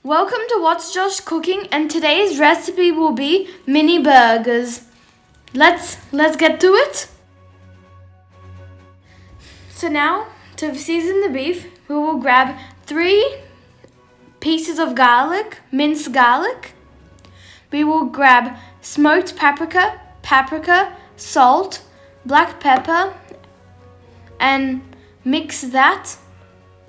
Welcome to What's Josh Cooking, and today's recipe will be mini burgers. Let's get to it. So now, to season the beef, we will grab 3 pieces of garlic, minced garlic. We will grab smoked paprika, salt, black pepper, and mix that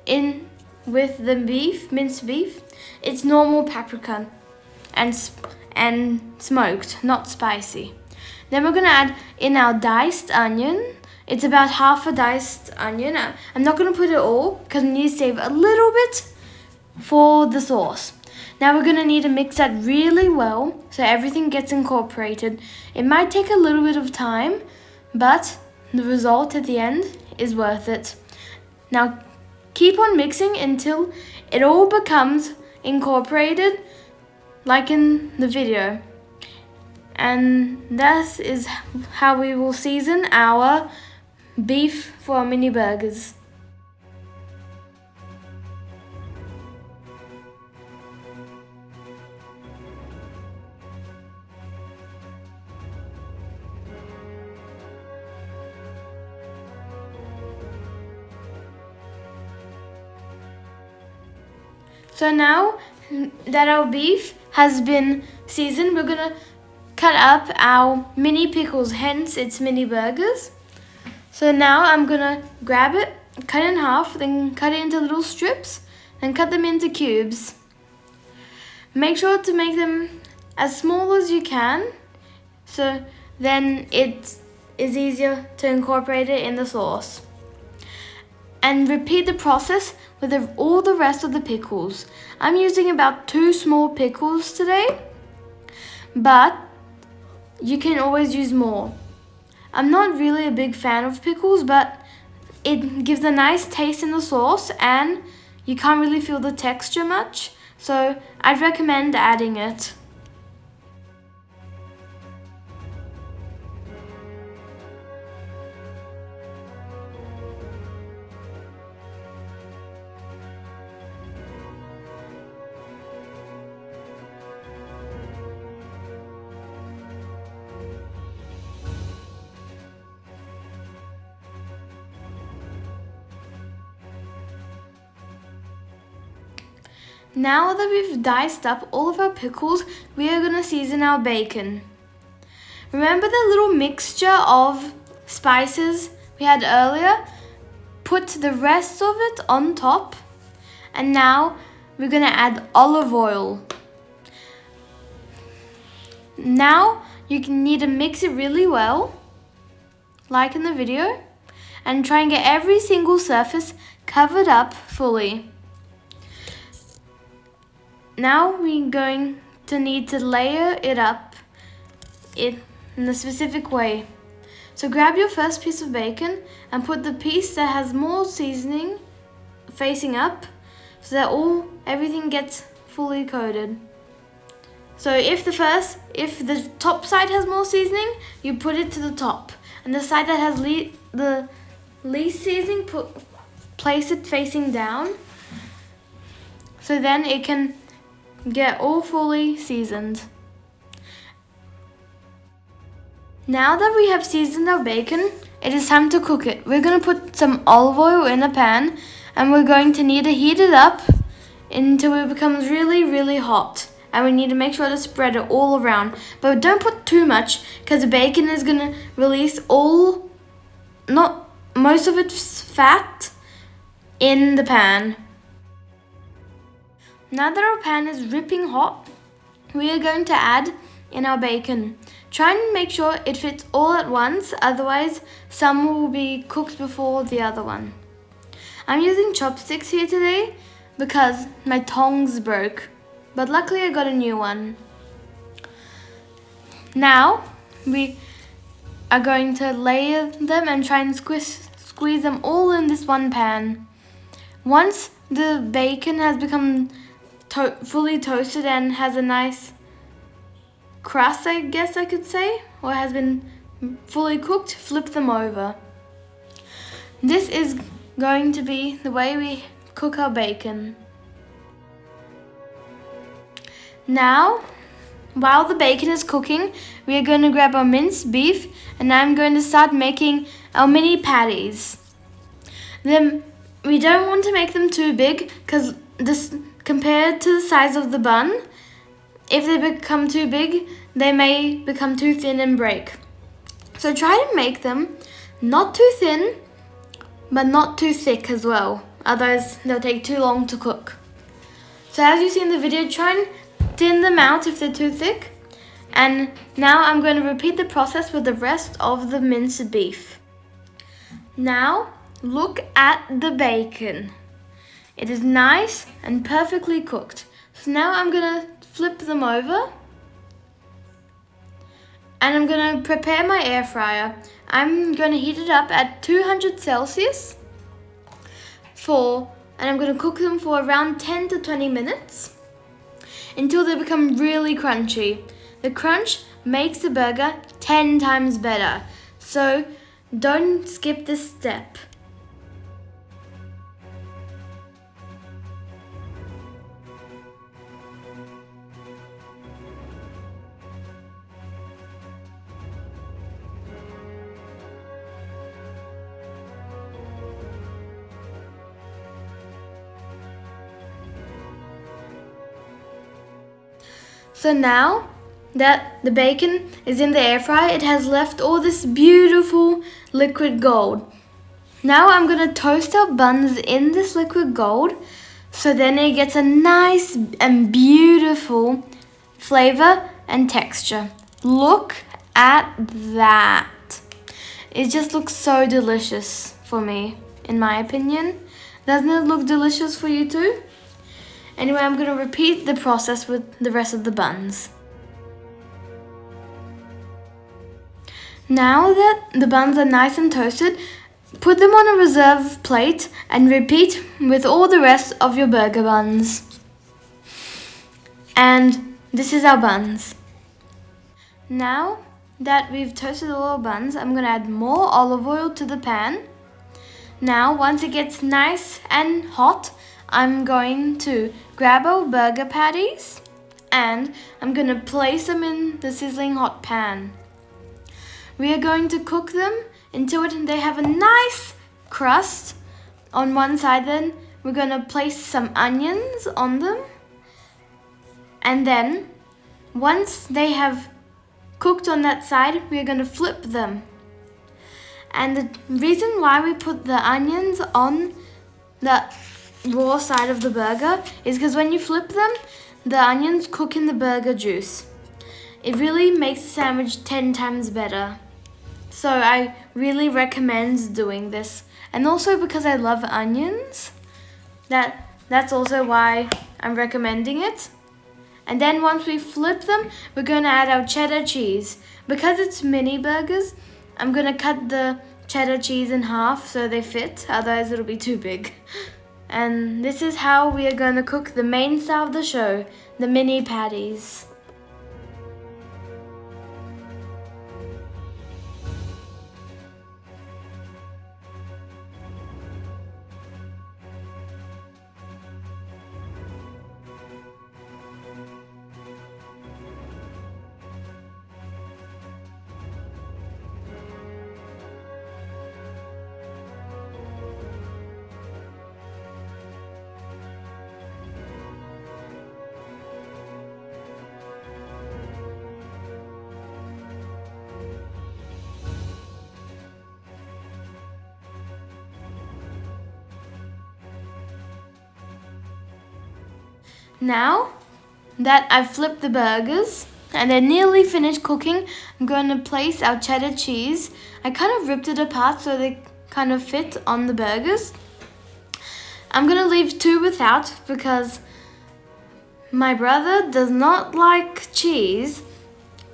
in with the beef, minced beef. It's normal paprika and smoked, not spicy. Then we're gonna add in our diced onion. It's about half a diced onion. I'm not gonna put it all because we need to save a little bit for the sauce. Now we're gonna need to mix that really well so everything gets incorporated. It might take a little bit of time, but the result at the end is worth it. Now keep on mixing until it all becomes incorporated like in the video. And that is how we will season our beef for our mini burgers. So now that our beef has been seasoned, we're gonna cut up our mini pickles, hence it's mini burgers. So now I'm gonna grab it, cut it in half, then cut it into little strips, then cut them into cubes. Make sure to make them as small as you can, so then it is easier to incorporate it in the sauce. And repeat the process with all the rest of the pickles. I'm using about 2 small pickles today, but you can always use more. I'm not really a big fan of pickles, but it gives a nice taste in the sauce and you can't really feel the texture much, so I'd recommend adding it. Now that we've diced up all of our pickles, we are going to season our bacon. Remember the little mixture of spices we had earlier? Put the rest of it on top. And now we're going to add olive oil. Now you need to mix it really well, like in the video, and try and get every single surface covered up fully. Now we're going to need to layer it up in a specific way. So grab your first piece of bacon and put the piece that has more seasoning facing up so that everything gets fully coated. So if the top side has more seasoning, you put it to the top, and the side that has the least seasoning, place it facing down, so then it can get all fully seasoned. Now that we have seasoned our bacon, it is time to cook it. We're going to put some olive oil in a pan, and we're going to need to heat it up until it becomes really, really hot. And we need to make sure to spread it all around. But don't put too much, because the bacon is going to release most of its fat in the pan. Now that our pan is ripping hot, we are going to add in our bacon. Try and make sure it fits all at once, otherwise some will be cooked before the other one. I'm using chopsticks here today because my tongs broke, but luckily I got a new one. Now we are going to layer them and try and squeeze them all in this one pan. Once the bacon has become fully toasted and has a nice crust, I guess I could say, or has been fully cooked, flip them over. This is going to be the way we cook our bacon. Now, while the bacon is cooking, we are going to grab our minced beef, and I'm going to start making our mini patties. Then we don't want to make them too big because this, compared to the size of the bun, if they become too big, they may become too thin and break. So try to make them not too thin, but not too thick as well. Otherwise, they'll take too long to cook. So as you see in the video, try and thin them out if they're too thick. And now I'm going to repeat the process with the rest of the minced beef. Now, look at the bacon. It is nice and perfectly cooked. So now I'm going to flip them over. And I'm going to prepare my air fryer. I'm going to heat it up at 200 Celsius and I'm going to cook them for around 10 to 20 minutes until they become really crunchy. The crunch makes the burger 10 times better, so don't skip this step. So now that the bacon is in the air fryer, it has left all this beautiful liquid gold. Now I'm going to toast our buns in this liquid gold so then it gets a nice and beautiful flavor and texture. Look at that. It just looks so delicious for me, in my opinion. Doesn't it look delicious for you too? Anyway, I'm going to repeat the process with the rest of the buns. Now that the buns are nice and toasted, put them on a reserve plate and repeat with all the rest of your burger buns. And this is our buns. Now that we've toasted all our buns, I'm going to add more olive oil to the pan. Now, once it gets nice and hot, I'm going to grab our burger patties and I'm going to place them in the sizzling hot pan. We are going to cook them until they have a nice crust on one side. Then we're going to place some onions on them. And then once they have cooked on that side, we are going to flip them. And the reason why we put the onions on the raw side of the burger is because when you flip them, the onions cook in the burger juice. It really makes the sandwich 10 times better. So I really recommend doing this. And also because I love onions, that's also why I'm recommending it. And then once we flip them, we're going to add our cheddar cheese. Because it's mini burgers, I'm going to cut the cheddar cheese in half so they fit, otherwise it'll be too big. And this is how we are going to cook the main star of the show, the mini patties. Now that I've flipped the burgers and they're nearly finished cooking, I'm going to place our cheddar cheese. I kind of ripped it apart so they kind of fit on the burgers. I'm going to leave 2 without because my brother does not like cheese.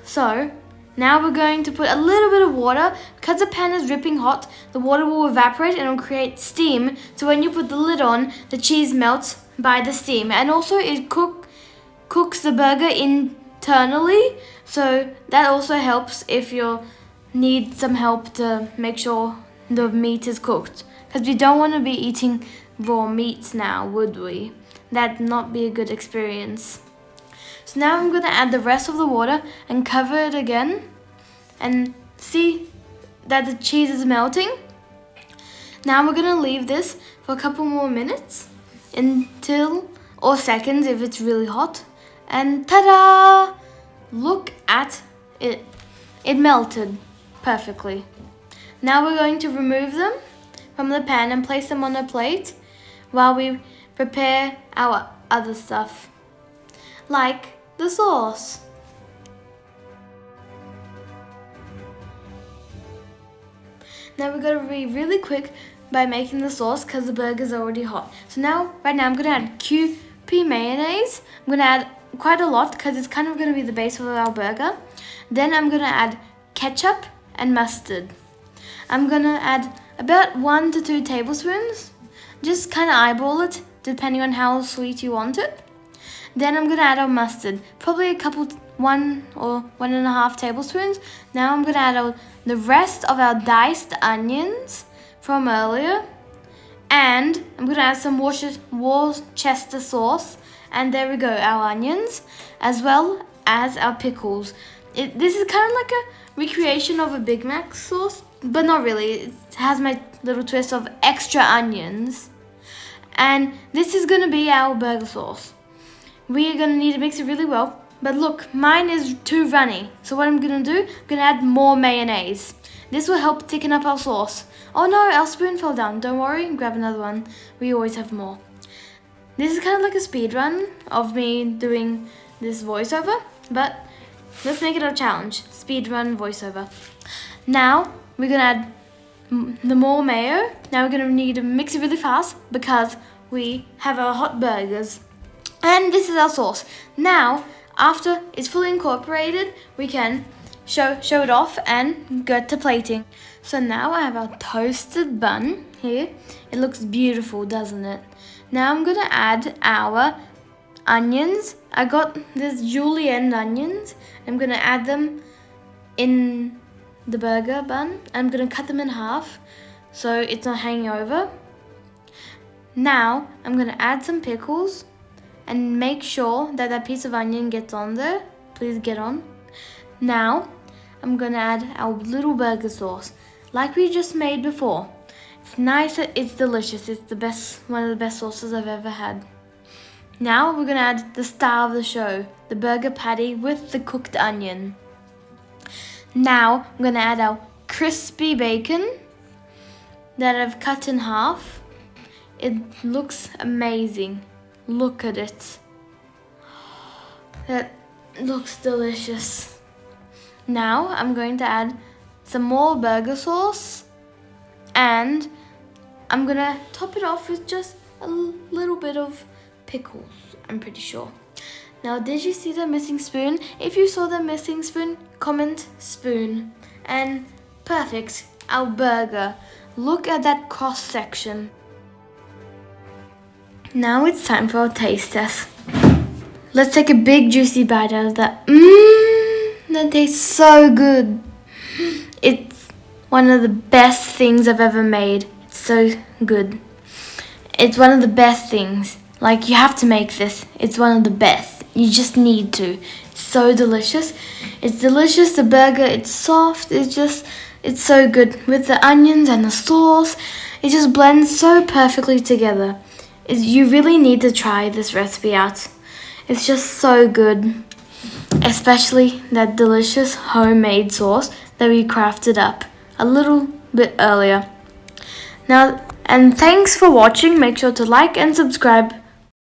So now we're going to put a little bit of water. Because the pan is dripping hot, the water will evaporate and it will create steam. So when you put the lid on, the cheese melts by the steam. And also it cooks the burger internally. So that also helps if you need some help to make sure the meat is cooked. Because we don't want to be eating raw meats now, would we? That'd not be a good experience. So now I'm gonna add the rest of the water and cover it again and see that the cheese is melting. Now we're gonna leave this for a couple more minutes or seconds if it's really hot. And ta-da! Look at it. It melted perfectly. Now we're going to remove them from the pan and place them on a plate while we prepare our other stuff, like the sauce. Now we're going to be really quick by making the sauce because the burger's already hot. So right now I'm going to add Kewpie mayonnaise. I'm going to add quite a lot because it's kind of going to be the base of our burger. Then I'm going to add ketchup and mustard. I'm going to add about 1 to 2 tablespoons. Just kind of eyeball it depending on how sweet you want it. Then I'm going to add our mustard, probably 1 or 1.5 tablespoons. Now I'm going to add the rest of our diced onions from earlier. And I'm going to add some Worcester sauce. And there we go, our onions, as well as our pickles. This is kind of like a recreation of a Big Mac sauce, but not really. It has my little twist of extra onions. And this is going to be our burger sauce. We are going to need to mix it really well. But look, mine is too runny. So what I'm going to do, I'm going to add more mayonnaise. This will help thicken up our sauce. Oh no, our spoon fell down. Don't worry, grab another one. We always have more. This is kind of like a speed run of me doing this voiceover. But let's make it a challenge. Speed run voiceover. Now, we're going to add the more mayo. Now we're going to need to mix it really fast because we have our hot burgers. And this is our sauce. Now, after it's fully incorporated, we can show it off and go to plating. So now I have our toasted bun here. It looks beautiful, doesn't it? Now I'm going to add our onions. I got this julienne onions. I'm going to add them in the burger bun. I'm going to cut them in half so it's not hanging over. Now I'm going to add some pickles and make sure that that piece of onion gets on there. Please get on. Now I'm going to add our little burger sauce like we just made before. It's nice, it's delicious. It's one of the best sauces I've ever had. Now we're going to add the star of the show, the burger patty with the cooked onion. Now I'm going to add our crispy bacon that I've cut in half. It looks amazing. Look at it. That looks delicious. Now I'm going to add some more burger sauce and I'm going to top it off with just a little bit of pickles, I'm pretty sure. Now, did you see the missing spoon? If you saw the missing spoon, comment spoon. And perfect, our burger. Look at that cross section. Now it's time for our taste test. Let's take a big juicy bite out of that. That tastes so good. It's one of the best things I've ever made. It's so good. It's one of the best things. Like, you have to make this. It's one of the best. You just need to. It's so delicious. It's delicious. The burger, it's soft. It's so good. With the onions and the sauce, it just blends so perfectly together. You really need to try this recipe out. It's just so good. Especially that delicious homemade sauce that we crafted up a little bit earlier. Now, and thanks for watching. Make sure to like and subscribe.